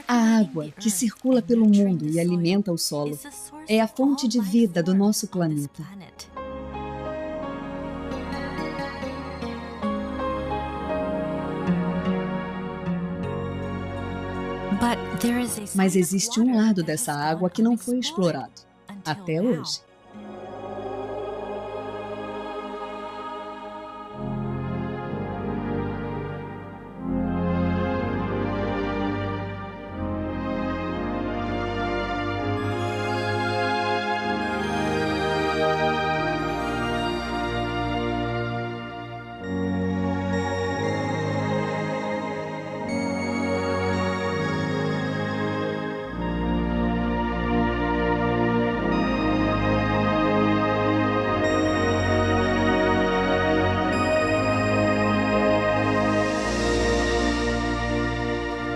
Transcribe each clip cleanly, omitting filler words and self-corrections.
A água que circula pelo mundo e alimenta o solo é a fonte de vida do nosso planeta. Mas existe um lado dessa água que não foi explorado, até hoje.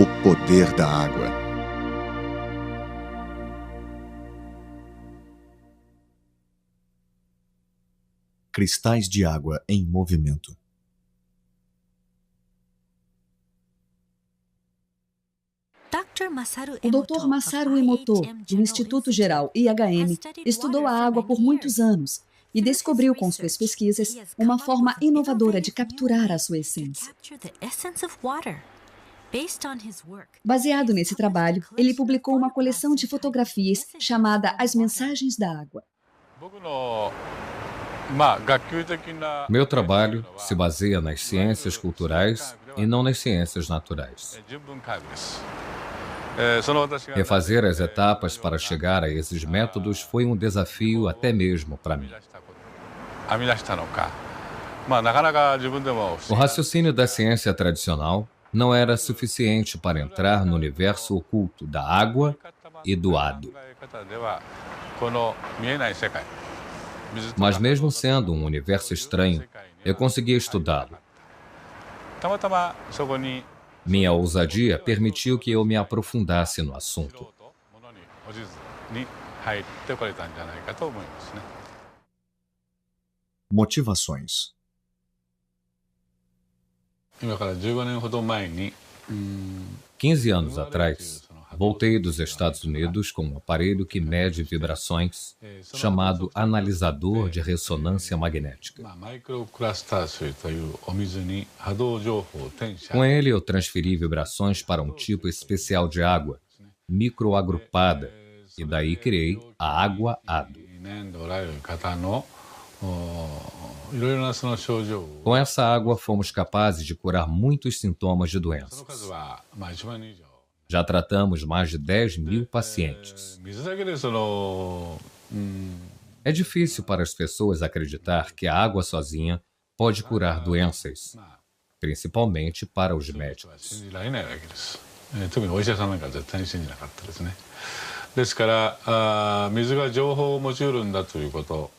O poder da água. Cristais de água em movimento. O Dr. Masaru Emoto, do Instituto Geral IHM, estudou a água por muitos anos e descobriu com suas pesquisas uma forma inovadora de capturar a sua essência. Baseado nesse trabalho, ele publicou uma coleção de fotografias chamada As Mensagens da Água. Meu trabalho se baseia nas ciências culturais e não nas ciências naturais. Refazer as etapas para chegar a esses métodos foi um desafio até mesmo para mim. O raciocínio da ciência tradicional não era suficiente para entrar no universo oculto da água e do hado. Mas mesmo sendo um universo estranho, eu conseguia estudá-lo. Minha ousadia permitiu que eu me aprofundasse no assunto. Motivações. 15 anos atrás, voltei dos Estados Unidos com um aparelho que mede vibrações, chamado analisador de ressonância magnética. Com ele, eu transferi vibrações para um tipo especial de água, microagrupada, e daí criei a água-hado. Com essa água, fomos capazes de curar muitos sintomas de doenças. Já tratamos mais de 10.000 pacientes. É difícil para as pessoas acreditar que a água sozinha pode curar doenças, principalmente para os médicos.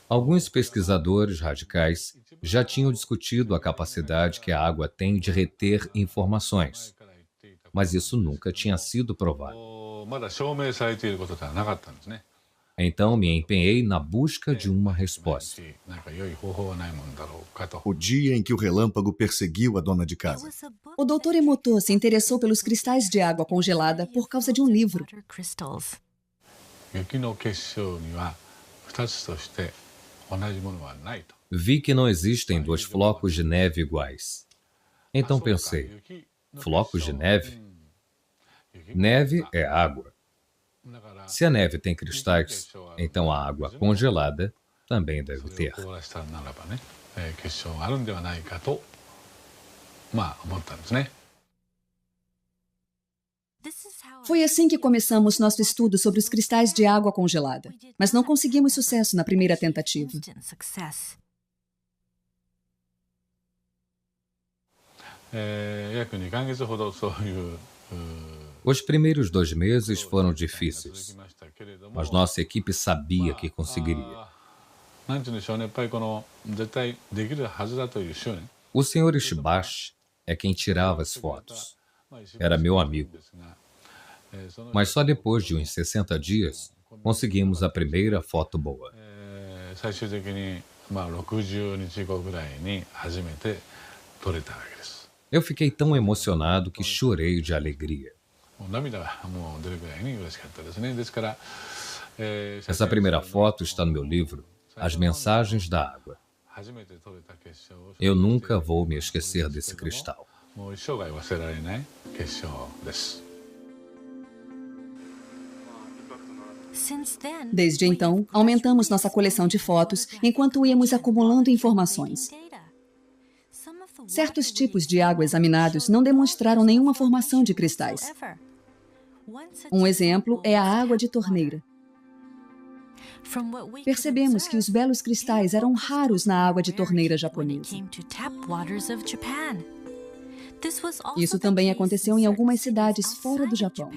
Alguns pesquisadores radicais já tinham discutido a capacidade que a água tem de reter informações, mas isso nunca tinha sido provado. Então me empenhei na busca de uma resposta. O dia em que o relâmpago perseguiu a dona de casa. O Dr. Emoto se interessou pelos cristais de água congelada por causa de um livro. Vi que não existem dois flocos de neve iguais. Então pensei, flocos de neve? Neve é água. Se a neve tem cristais, então a água congelada também deve ter. Foi assim que começamos nosso estudo sobre os cristais de água congelada, mas não conseguimos sucesso na primeira tentativa. Os primeiros 2 meses foram difíceis, mas nossa equipe sabia que conseguiria. O Sr. Ishibashi é quem tirava as fotos. Era meu amigo. Mas só depois de uns 60 dias, conseguimos a primeira foto boa. Eu fiquei tão emocionado que chorei de alegria. Essa primeira foto está no meu livro, As Mensagens da Água. Eu nunca vou me esquecer desse cristal. Desde então, aumentamos nossa coleção de fotos enquanto íamos acumulando informações. Certos tipos de água examinados não demonstraram nenhuma formação de cristais. Um exemplo é a água de torneira. Percebemos que os belos cristais eram raros na água de torneira japonesa. Isso também aconteceu em algumas cidades fora do Japão.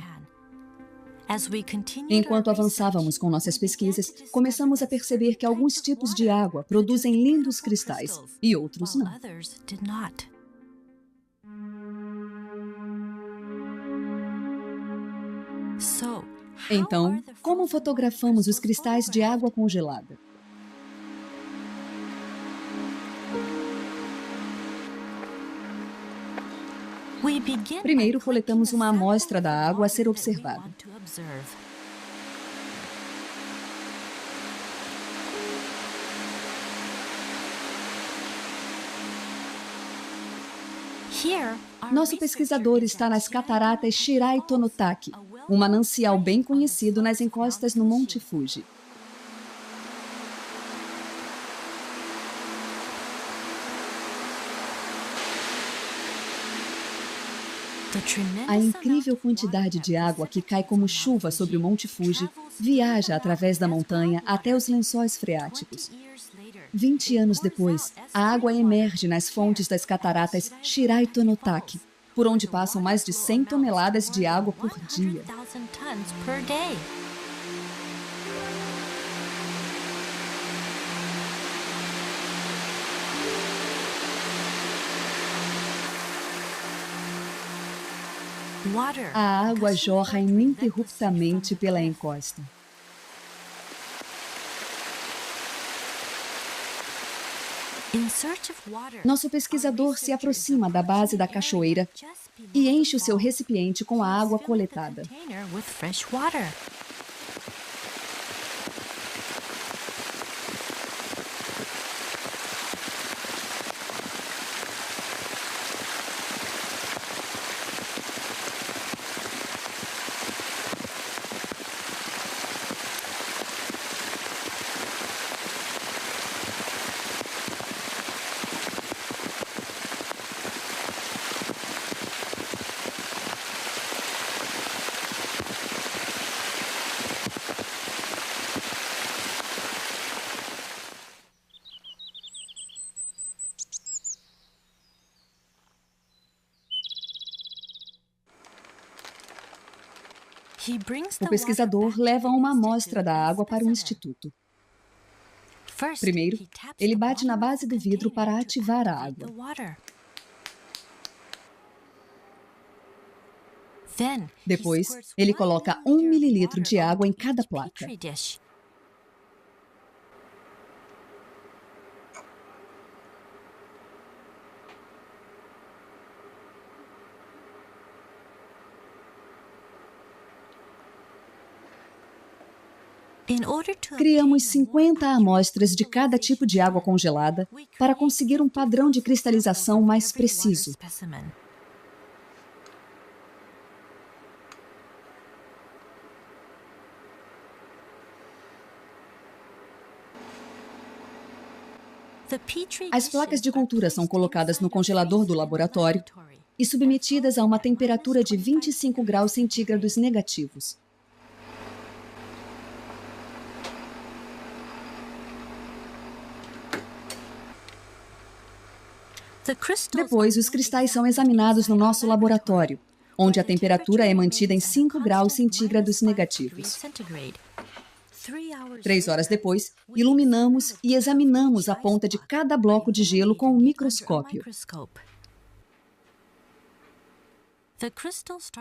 Enquanto avançávamos com nossas pesquisas, começamos a perceber que alguns tipos de água produzem lindos cristais e outros não. Então, como fotografamos os cristais de água congelada? Primeiro, coletamos uma amostra da água a ser observada. Nosso pesquisador está nas cataratas Shirai Tonotaki, um manancial bem conhecido nas encostas no Monte Fuji. A incrível quantidade de água que cai como chuva sobre o Monte Fuji viaja através da montanha até os lençóis freáticos. 20 anos depois, a água emerge nas fontes das cataratas Shirai Tonotaki, por onde passam mais de 100 toneladas de água por dia. A água jorra ininterruptamente pela encosta. Nosso pesquisador se aproxima da base da cachoeira e enche o seu recipiente com a água coletada. O pesquisador leva uma amostra da água para o instituto. Primeiro, ele bate na base do vidro para ativar a água. Depois, ele coloca 1 mililitro de água em cada placa. Criamos 50 amostras de cada tipo de água congelada para conseguir um padrão de cristalização mais preciso. As placas de cultura são colocadas no congelador do laboratório e submetidas a uma temperatura de 25 graus centígrados negativos. Depois, os cristais são examinados no nosso laboratório, onde a temperatura é mantida em 5 graus centígrados negativos. 3 horas depois, iluminamos e examinamos a ponta de cada bloco de gelo com um microscópio.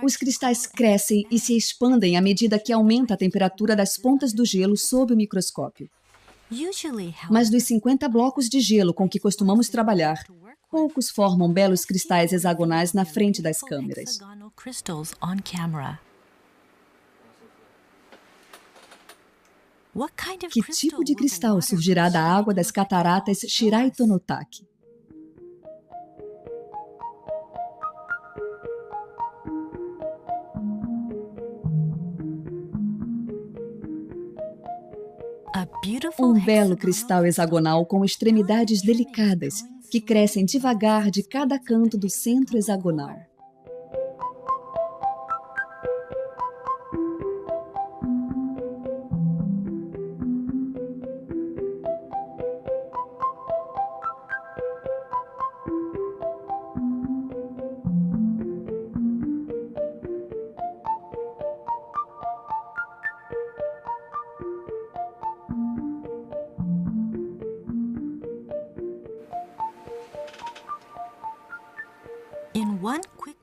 Os cristais crescem e se expandem à medida que aumenta a temperatura das pontas do gelo sob o microscópio. Mas dos 50 blocos de gelo com que costumamos trabalhar, poucos formam belos cristais hexagonais na frente das câmeras. Que tipo de cristal surgirá da água das cataratas Shirai-Tonotaki? Um belo cristal hexagonal com extremidades delicadas, que crescem devagar de cada canto do centro hexagonal.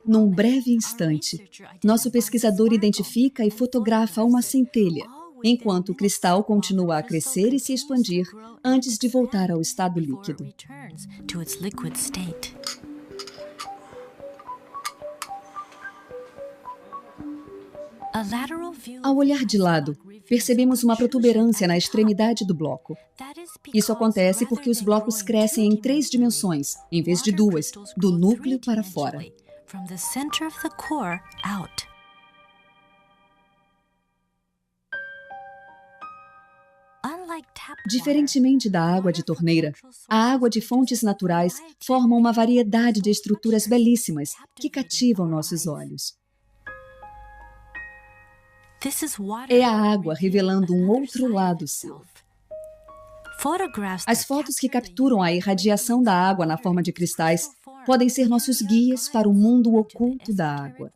Num breve instante, nosso pesquisador identifica e fotografa uma centelha, enquanto o cristal continua a crescer e se expandir antes de voltar ao estado líquido. Ao olhar de lado, percebemos uma protuberância na extremidade do bloco. Isso acontece porque os blocos crescem em 3 dimensões, em vez de 2, do núcleo para fora. Diferentemente da água de torneira, a água de fontes naturais forma uma variedade de estruturas belíssimas que cativam nossos olhos. É a água revelando um outro lado seu. As fotos que capturam a irradiação da água na forma de cristais podem ser nossos guias para o mundo oculto da água.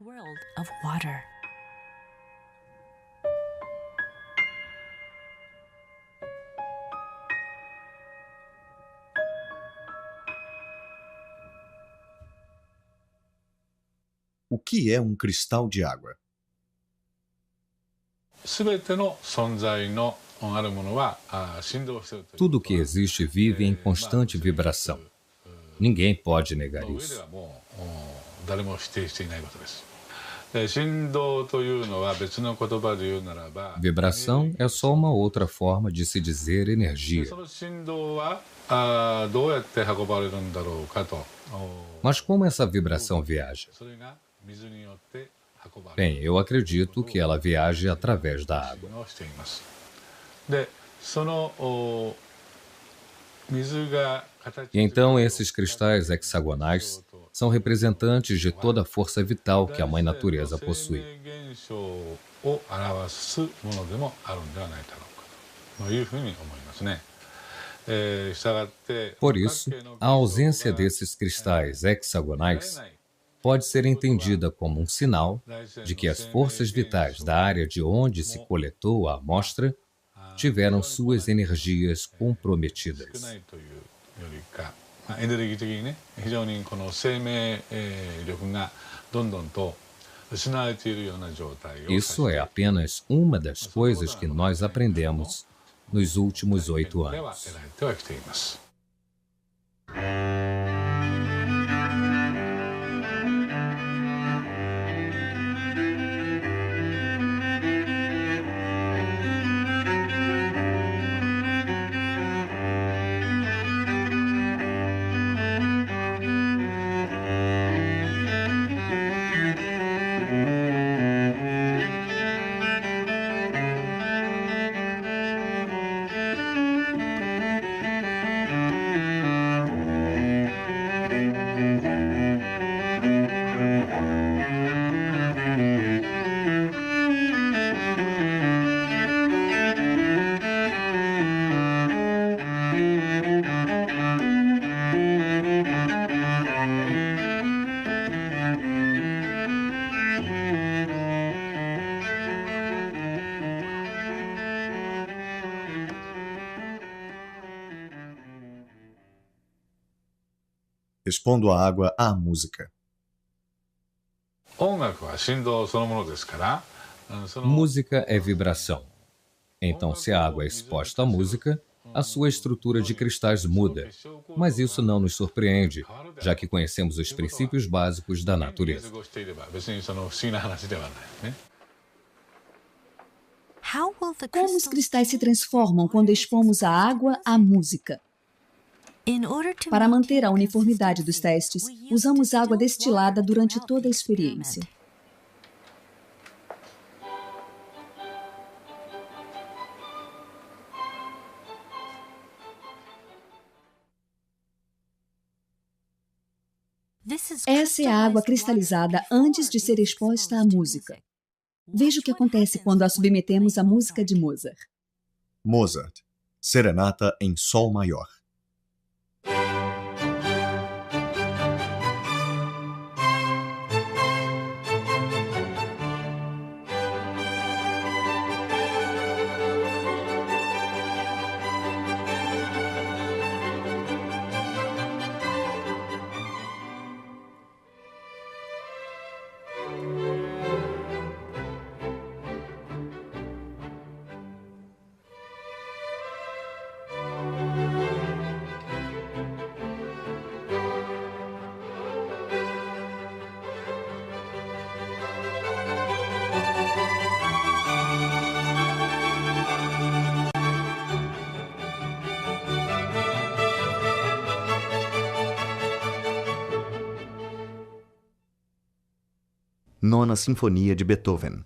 O que é um cristal de água? Tudo que existe vive em constante vibração. Ninguém pode negar isso. Vibração é só uma outra forma de se dizer energia. Mas como essa vibração viaja? Bem, eu acredito que ela viaja através da água. E então esses cristais hexagonais são representantes de toda a força vital que a Mãe Natureza possui. Por isso, a ausência desses cristais hexagonais pode ser entendida como um sinal de que as forças vitais da área de onde se coletou a amostra tiveram suas energias comprometidas. Isso é apenas uma das coisas que nós aprendemos nos últimos 8 anos. Respondo à água à música. Música é vibração. Então, se a água é exposta à música, a sua estrutura de cristais muda, mas isso não nos surpreende, já que conhecemos os princípios básicos da natureza. Como os cristais se transformam quando expomos a água à música? Para manter a uniformidade dos testes, usamos água destilada durante toda a experiência. Essa é a água cristalizada antes de ser exposta à música. Veja o que acontece quando a submetemos à música de Mozart. Mozart, Serenata em Sol Maior. Nona Sinfonia de Beethoven.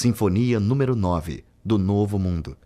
Sinfonia número 9, do Novo Mundo.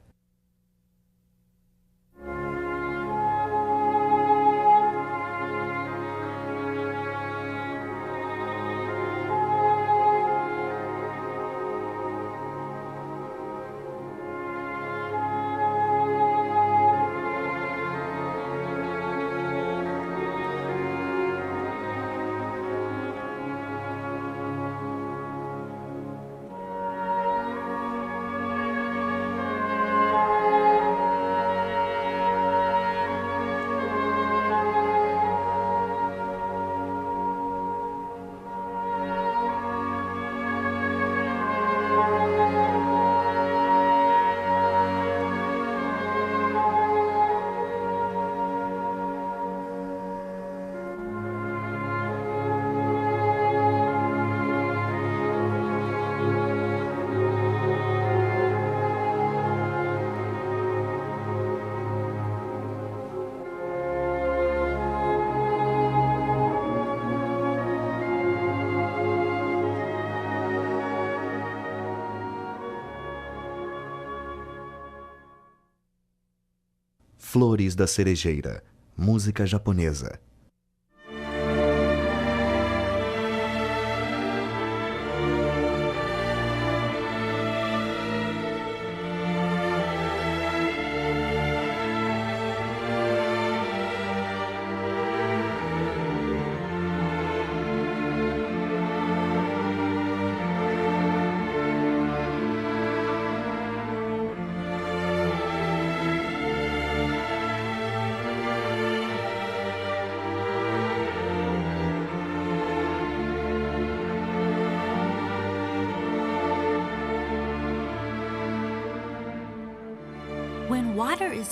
Flores da Cerejeira, música japonesa.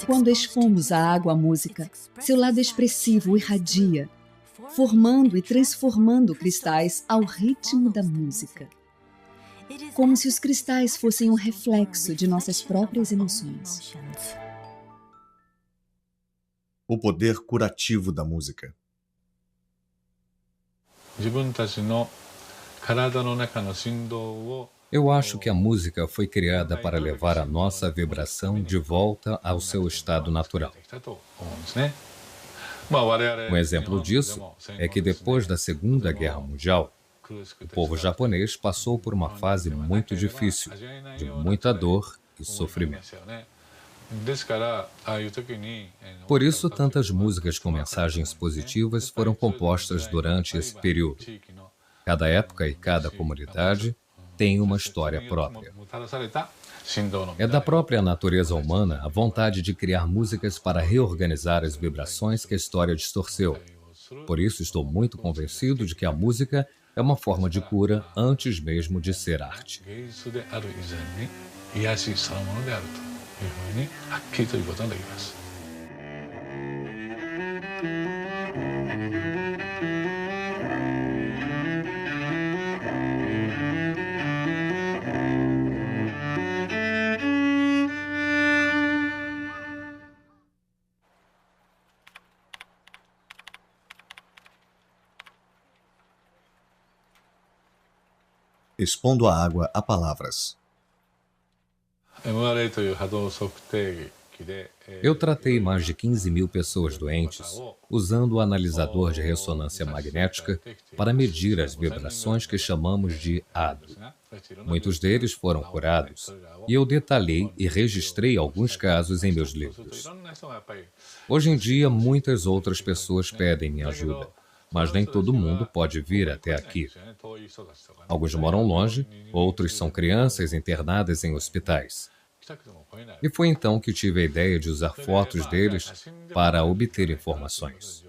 Quando expomos a água à música, seu lado expressivo irradia, formando e transformando cristais ao ritmo da música. Como se os cristais fossem um reflexo de nossas próprias emoções. O poder curativo da música. Eu acho que a música foi criada para levar a nossa vibração de volta ao seu estado natural. Um exemplo disso é que depois da Segunda Guerra Mundial, o povo japonês passou por uma fase muito difícil, de muita dor e sofrimento. Por isso, tantas músicas com mensagens positivas foram compostas durante esse período. Cada época e cada comunidade tem uma história própria. É da própria natureza humana a vontade de criar músicas para reorganizar as vibrações que a história distorceu. Por isso, estou muito convencido de que a música é uma forma de cura antes mesmo de ser arte. Expondo a água a palavras. Eu tratei mais de 15 mil pessoas doentes usando o analisador de ressonância magnética para medir as vibrações que chamamos de ADO. Muitos deles foram curados e eu detalhei e registrei alguns casos em meus livros. Hoje em dia, muitas outras pessoas pedem minha ajuda, mas nem todo mundo pode vir até aqui. Alguns moram longe, outros são crianças internadas em hospitais. E foi então que tive a ideia de usar fotos deles para obter informações.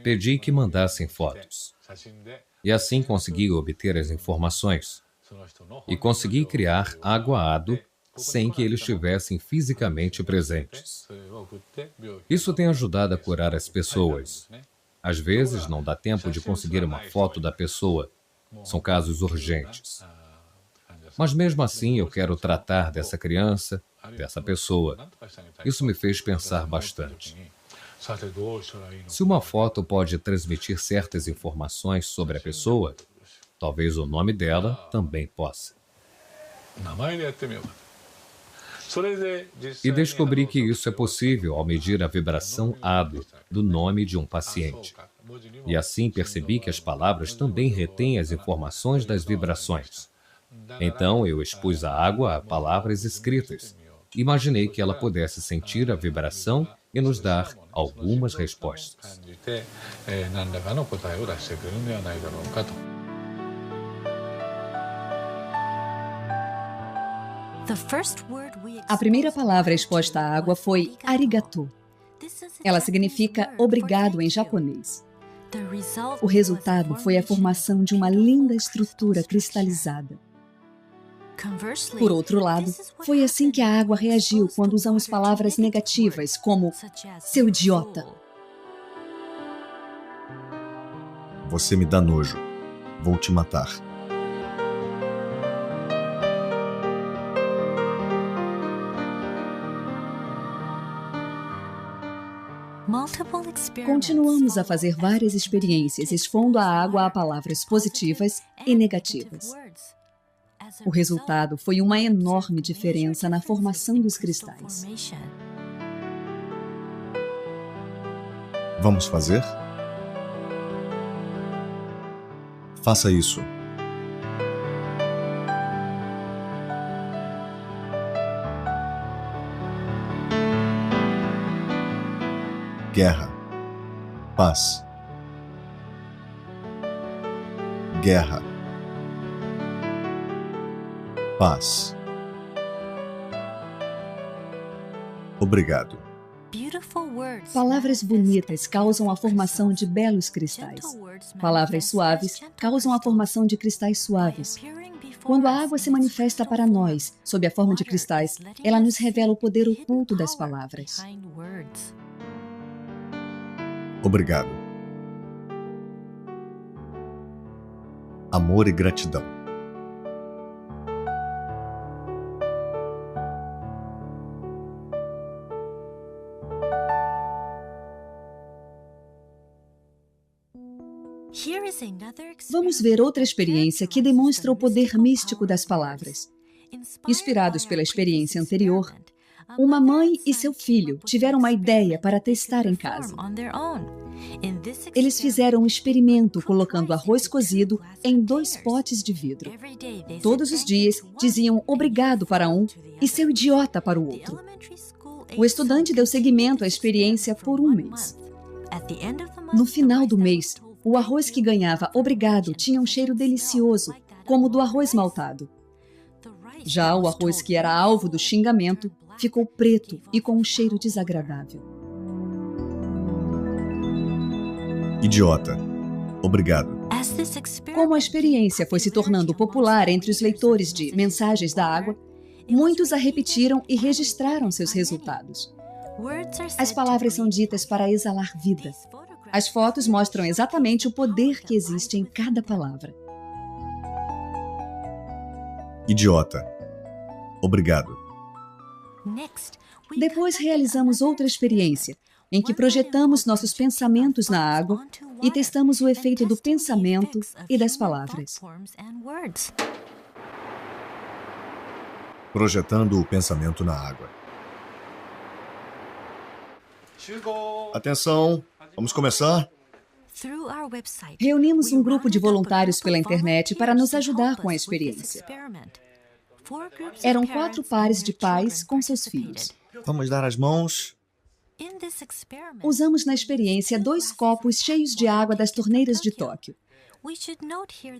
Pedi que mandassem fotos. E assim consegui obter as informações. E consegui criar água ADO sem que eles estivessem fisicamente presentes. Isso tem ajudado a curar as pessoas. Às vezes não dá tempo de conseguir uma foto da pessoa. São casos urgentes. Mas mesmo assim eu quero tratar dessa criança, dessa pessoa. Isso me fez pensar bastante. Se uma foto pode transmitir certas informações sobre a pessoa, talvez o nome dela também possa. E descobri que isso é possível ao medir a vibração ADO do nome de um paciente. E assim percebi que as palavras também retêm as informações das vibrações. Então eu expus a água a palavras escritas. Imaginei que ela pudesse sentir a vibração e nos dar algumas respostas. A primeira palavra exposta à água foi arigato. Ela significa obrigado em japonês. O resultado foi a formação de uma linda estrutura cristalizada. Por outro lado, foi assim que a água reagiu quando usamos palavras negativas, como seu idiota. Você me dá nojo. Vou te matar. Continuamos a fazer várias experiências expondo a água a palavras positivas e negativas. O resultado foi uma enorme diferença na formação dos cristais. Vamos fazer? Faça isso. Guerra. Paz. Guerra. Paz. Obrigado. Palavras bonitas causam a formação de belos cristais. Palavras suaves causam a formação de cristais suaves. Quando a água se manifesta para nós, sob a forma de cristais, ela nos revela o poder oculto das palavras. Obrigado. Amor e gratidão. Vamos ver outra experiência que demonstra o poder místico das palavras. Inspirados pela experiência anterior, uma mãe e seu filho tiveram uma ideia para testar em casa. Eles fizeram um experimento colocando arroz cozido em 2 potes de vidro. Todos os dias diziam obrigado para um e seu idiota para o outro. O estudante deu seguimento à experiência por 1 mês. No final do mês, o arroz que ganhava obrigado tinha um cheiro delicioso, como o do arroz maltado. Já o arroz que era alvo do xingamento ficou preto e com um cheiro desagradável. Idiota. Obrigado. Como a experiência foi se tornando popular entre os leitores de Mensagens da Água, muitos a repetiram e registraram seus resultados. As palavras são ditas para exalar vida. As fotos mostram exatamente o poder que existe em cada palavra. Idiota. Obrigado. Depois realizamos outra experiência, em que projetamos nossos pensamentos na água e testamos o efeito do pensamento e das palavras. Projetando o pensamento na água. Atenção, vamos começar? Reunimos um grupo de voluntários pela internet para nos ajudar com a experiência. Eram 4 pares de pais com seus filhos. Vamos dar as mãos. Usamos na experiência 2 copos cheios de água das torneiras de Tóquio.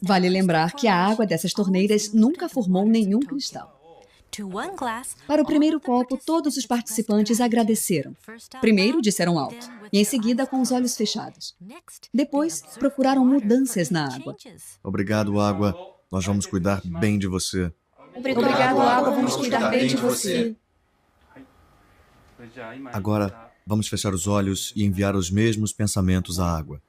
Vale lembrar que a água dessas torneiras nunca formou nenhum cristal. Para o primeiro copo, todos os participantes agradeceram. Primeiro disseram alto, e em seguida com os olhos fechados. Depois, procuraram mudanças na água. Obrigado, água. Nós vamos cuidar bem de você. Obrigado, água. Vamos cuidar bem de você. Agora, vamos fechar os olhos e enviar os mesmos pensamentos à água.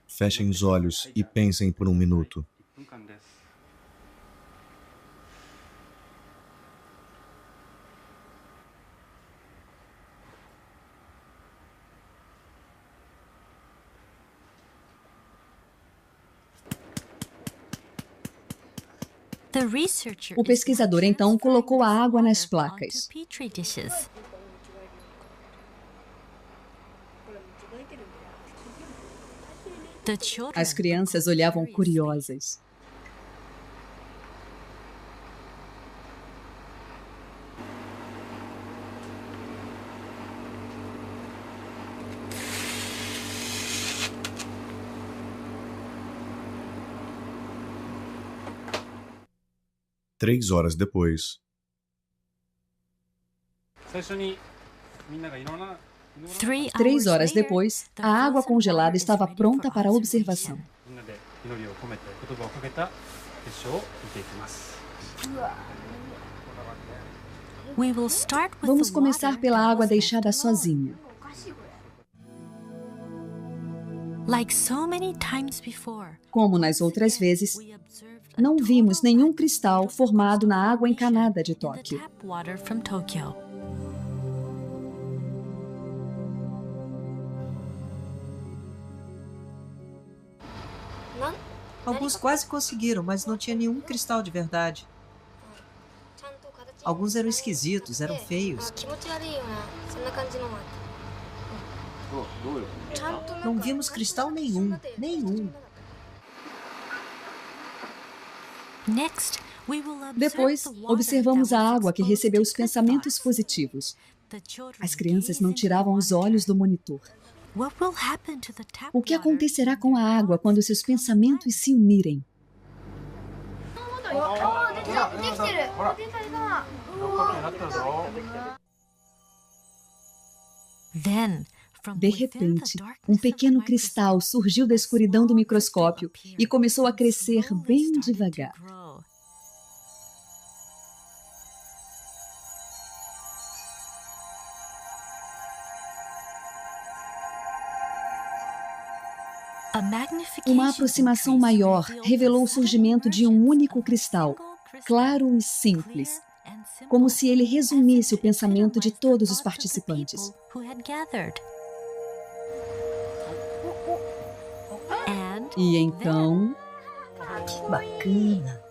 Fechem os olhos e pensem por 1 minuto. O pesquisador então colocou a água nas placas. As crianças olhavam curiosas. Três horas depois. 3 horas depois, a água congelada estava pronta para observação. Vamos começar pela água deixada sozinha. Como nas outras vezes, não vimos nenhum cristal formado na água encanada de Tóquio. Alguns quase conseguiram, mas não tinha nenhum cristal de verdade. Alguns eram esquisitos, eram feios. Não vimos cristal nenhum, nenhum. Depois, observamos a água que recebeu os pensamentos positivos. As crianças não tiravam os olhos do monitor. O que acontecerá com a água quando seus pensamentos se unirem? De repente, um pequeno cristal surgiu da escuridão do microscópio e começou a crescer bem devagar. Uma aproximação maior revelou o surgimento de um único cristal, claro e simples, como se ele resumisse o pensamento de todos os participantes. E então... Que bacana!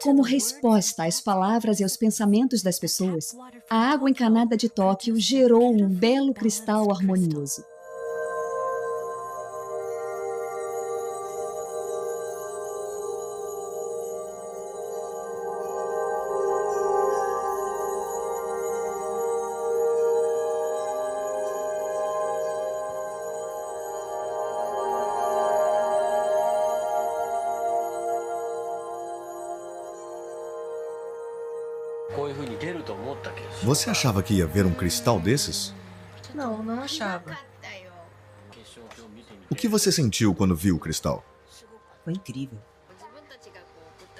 Como resposta às palavras e aos pensamentos das pessoas, a água encanada de Tóquio gerou um belo cristal harmonioso. Você achava que ia ver um cristal desses? Não, não achava. O que você sentiu quando viu o cristal? Foi incrível.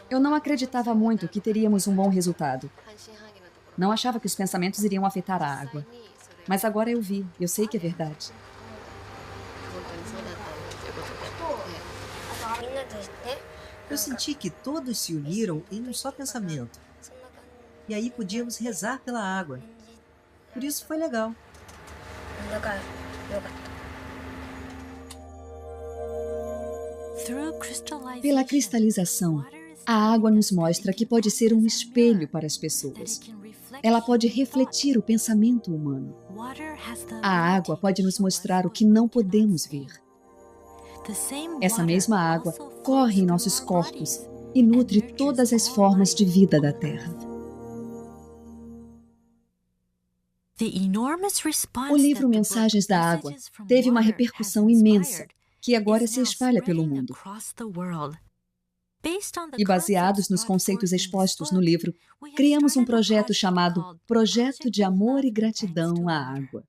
Eu não acreditava muito que teríamos um bom resultado. Não achava que os pensamentos iriam afetar a água. Mas agora eu vi, eu sei que é verdade. Eu senti que todos se uniram em um só pensamento. E aí podíamos rezar pela água. Por isso foi legal. Pela cristalização, a água nos mostra que pode ser um espelho para as pessoas. Ela pode refletir o pensamento humano. A água pode nos mostrar o que não podemos ver. Essa mesma água corre em nossos corpos e nutre todas as formas de vida da Terra. O livro Mensagens da Água teve uma repercussão imensa, que agora se espalha pelo mundo. E baseados nos conceitos expostos no livro, criamos um projeto chamado Projeto de Amor e Gratidão à Água.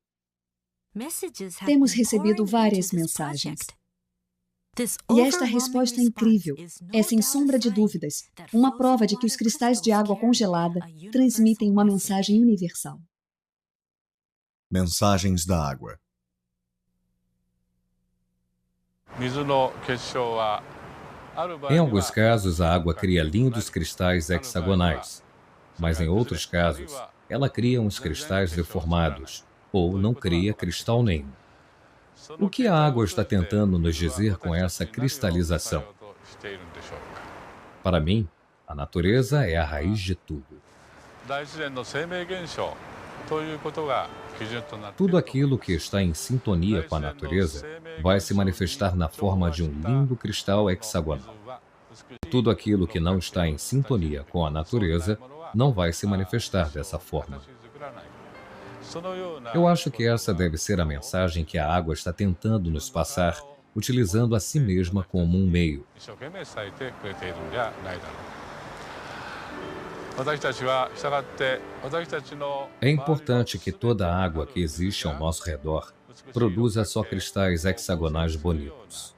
Temos recebido várias mensagens. E esta resposta incrível é, sem sombra de dúvidas, uma prova de que os cristais de água congelada transmitem uma mensagem universal. Mensagens da água. Em alguns casos, a água cria lindos cristais hexagonais, mas em outros casos, ela cria uns cristais deformados, ou não cria cristal nenhum. O que a água está tentando nos dizer com essa cristalização? Para mim, a natureza é a raiz de tudo. Tudo aquilo que está em sintonia com a natureza vai se manifestar na forma de um lindo cristal hexagonal. Tudo aquilo que não está em sintonia com a natureza não vai se manifestar dessa forma. Eu acho que essa deve ser a mensagem que a água está tentando nos passar, utilizando a si mesma como um meio. É importante que toda a água que existe ao nosso redor produza só cristais hexagonais bonitos.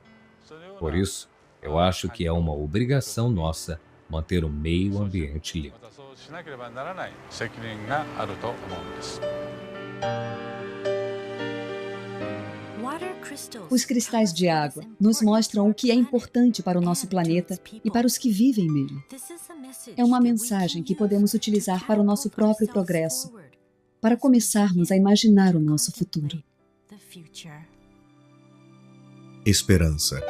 Por isso, eu acho que é uma obrigação nossa manter o meio ambiente limpo. Os cristais de água nos mostram o que é importante para o nosso planeta e para os que vivem nele. É uma mensagem que podemos utilizar para o nosso próprio progresso, para começarmos a imaginar o nosso futuro. Esperança.